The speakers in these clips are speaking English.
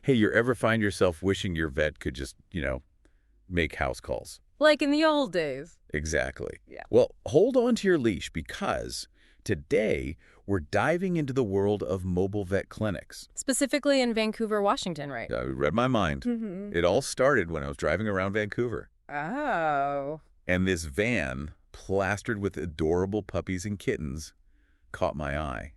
Hey, you ever find yourself wishing your vet could just, make house calls? Like in the old days. Exactly. Yeah. Well, hold on to your leash because today we're diving into the world of mobile vet clinics. Specifically in Vancouver, Washington, right? You read my mind. It all started when I was driving around Vancouver. Oh. And this van, plastered with adorable puppies and kittens, caught my eye.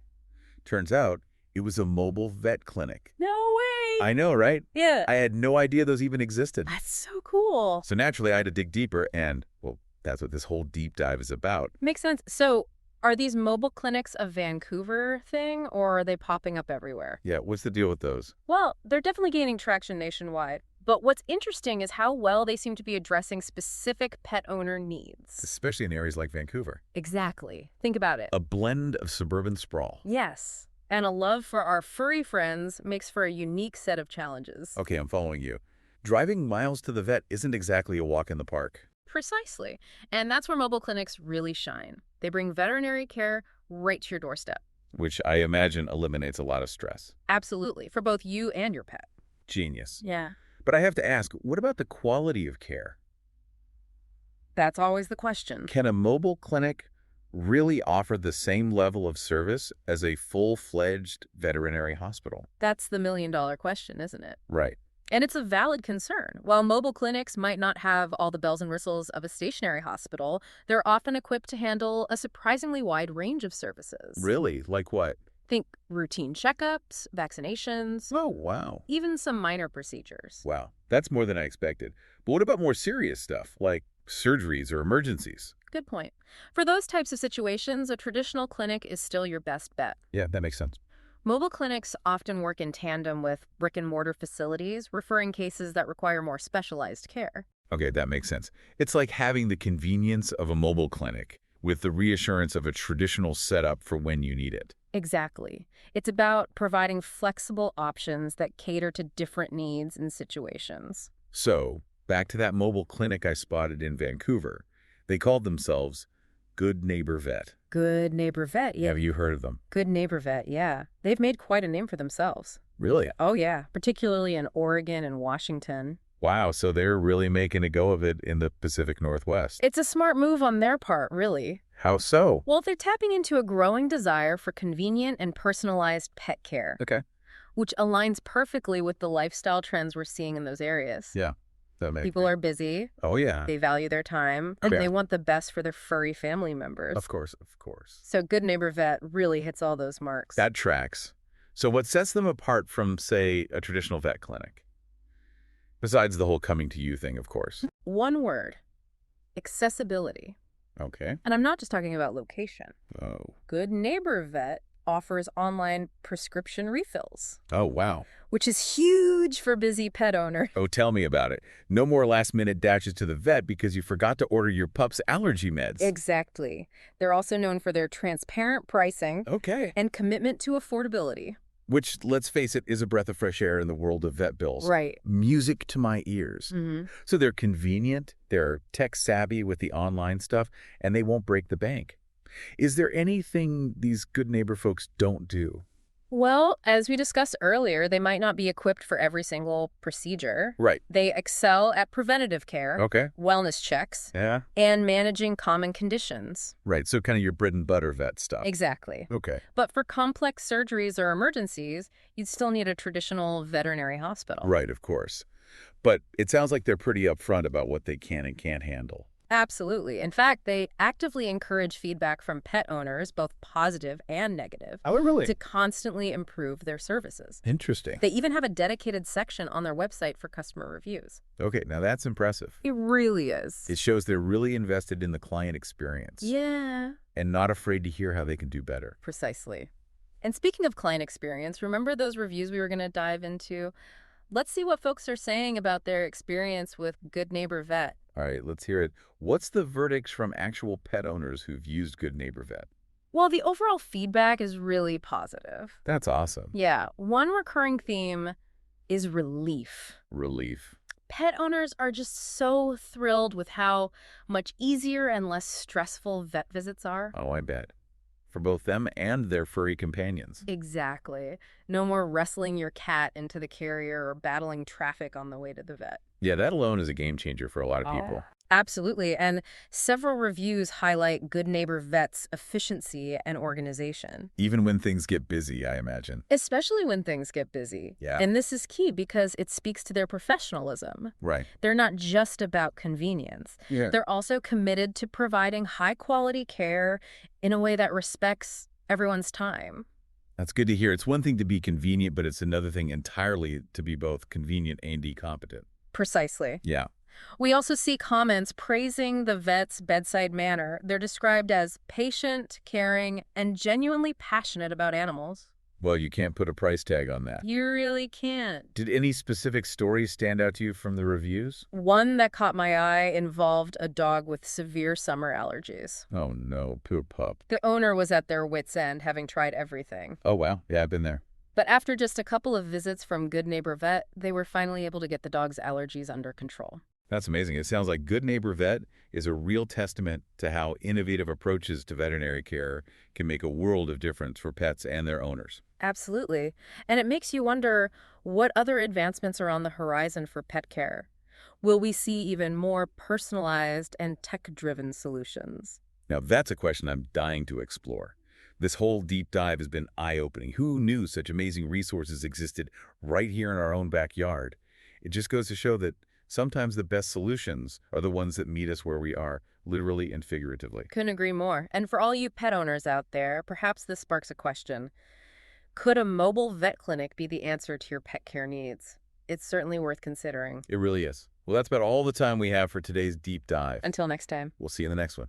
Turns out it was a mobile vet clinic. No way. I know, right? Yeah. I had no idea those even existed. That's so cool. So naturally, I had to dig deeper, and, well, that's what this whole deep dive is about. Makes sense. So are these mobile clinics a Vancouver thing, or are they popping up everywhere? Yeah, what's the deal with those? Well, they're definitely gaining traction nationwide. But what's interesting is how well they seem to be addressing specific pet owner needs. Especially in areas like Vancouver. Exactly. Think about it. A blend of suburban sprawl. Yes. And a love for our furry friends makes for a unique set of challenges. Okay, I'm following you. Driving miles to the vet isn't exactly a walk in the park. Precisely. And that's where mobile clinics really shine. They bring veterinary care right to your doorstep. Which I imagine eliminates a lot of stress. Absolutely. For both you and your pet. Genius. Yeah. But I have to ask, what about the quality of care? That's always the question. Can a mobile clinic really offer the same level of service as a full-fledged veterinary hospital? That's the million-dollar question, isn't it? Right. And it's a valid concern. While mobile clinics might not have all the bells and whistles of a stationary hospital, they're often equipped to handle a surprisingly wide range of services. Really? Like what? Think routine checkups, vaccinations, Oh, wow. even some minor procedures. Wow. That's more than I expected. But what about more serious stuff, like surgeries or emergencies? Good point. For those types of situations, a traditional clinic is still your best bet. Yeah, that makes sense. Mobile clinics often work in tandem with brick-and-mortar facilities, referring cases that require more specialized care. Okay, that makes sense. It's like having the convenience of a mobile clinic with the reassurance of a traditional setup for when you need it. Exactly. It's about providing flexible options that cater to different needs and situations. So, back to that mobile clinic I spotted in Vancouver. They called themselves Good Neighbor Vet. Good Neighbor Vet, yeah. Have you heard of them? Good Neighbor Vet, yeah. They've made quite a name for themselves. Really? Oh, yeah. Particularly in Oregon and Washington. Wow, so they're really making a go of it in the Pacific Northwest. It's a smart move on their part, really. How so? Well, they're tapping into a growing desire for convenient and personalized pet care. Okay. Which aligns perfectly with the lifestyle trends we're seeing in those areas. Yeah, that makes People are busy. Oh, yeah. They value their time, Oh, and yeah. they want the best for their furry family members. Of course, of course. So Good Neighbor Vet really hits all those marks. That tracks. So what sets them apart from, say, a traditional vet clinic? Besides the whole coming to you thing, of course. One word. Accessibility. Okay. And I'm not just talking about location. Oh. Good Neighbor Vet offers online prescription refills, Oh, wow. which is huge for busy pet owners. Oh, tell me about it. No more last-minute dashes to the vet because you forgot to order your pup's allergy meds. Exactly. They're also known for their transparent pricing Okay. and commitment to affordability. Which, let's face it, is a breath of fresh air in the world of vet bills. Right. Music to my ears. Mm-hmm. So they're convenient, they're tech-savvy with the online stuff, and they won't break the bank. Is there anything these Good Neighbor folks don't do? Well, as we discussed earlier, they might not be equipped for every single procedure. Right. They excel at preventative care, Okay. wellness checks, Yeah. and managing common conditions. Right, so kind of your bread and butter vet stuff. Exactly. Okay. But for complex surgeries or emergencies, you'd still need a traditional veterinary hospital. Right, of course. But it sounds like they're pretty upfront about what they can and can't handle. Absolutely. In fact, they actively encourage feedback from pet owners, both positive and negative, Oh, really? to constantly improve their services. Interesting. They even have a dedicated section on their website for customer reviews. Okay, now that's impressive. It really is. It shows they're really invested in the client experience. Yeah, And not afraid to hear how they can do better. precisely. And speaking of client experience, remember those reviews we were going to dive into? Let's see what folks are saying about their experience with Good Neighbor Vet. All right, let's hear it. What's the verdicts from actual pet owners who've used Good Neighbor Vet? Well, the overall feedback is really positive. That's awesome. Yeah, one recurring theme is relief. Relief. Pet owners are just so thrilled with how much easier and less stressful vet visits are. Oh, I bet. for both them and their furry companions. Exactly. No more wrestling your cat into the carrier or battling traffic on the way to the vet. Yeah, that alone is a game changer for a lot of people. Absolutely. And several reviews highlight Good Neighbor Vet's efficiency and organization, Even when things get busy, I imagine. especially when things get busy. Yeah. And this is key because it speaks to their professionalism. Right. They're not just about convenience. Yeah. They're also committed to providing high-quality care in a way that respects everyone's time. That's good to hear. It's one thing to be convenient, but it's another thing entirely to be both convenient and competent. Precisely. Yeah. We also see comments praising the vet's bedside manner. They're described as patient, caring, and genuinely passionate about animals. Well, you can't put a price tag on that. You really can't. Did any specific stories stand out to you from the reviews? One that caught my eye involved a dog with severe summer allergies. Oh, no. Poor pup. The owner was at their wits' end, having tried everything. Oh, wow. Yeah, I've been there. But after just a couple of visits from Good Neighbor Vet, they were finally able to get the dog's allergies under control. That's amazing. It sounds like Good Neighbor Vet is a real testament to how innovative approaches to veterinary care can make a world of difference for pets and their owners. Absolutely. And it makes you wonder what other advancements are on the horizon for pet care. Will we see even more personalized and tech-driven solutions? Now, that's a question I'm dying to explore. This whole deep dive has been eye-opening. Who knew such amazing resources existed right here in our own backyard? It just goes to show that sometimes the best solutions are the ones that meet us where we are, literally and figuratively. Couldn't agree more. And for all you pet owners out there, perhaps this sparks a question. Could a mobile vet clinic be the answer to your pet care needs? It's certainly worth considering. It really is. Well, that's about all the time we have for today's deep dive. Until next time. We'll see you in the next one.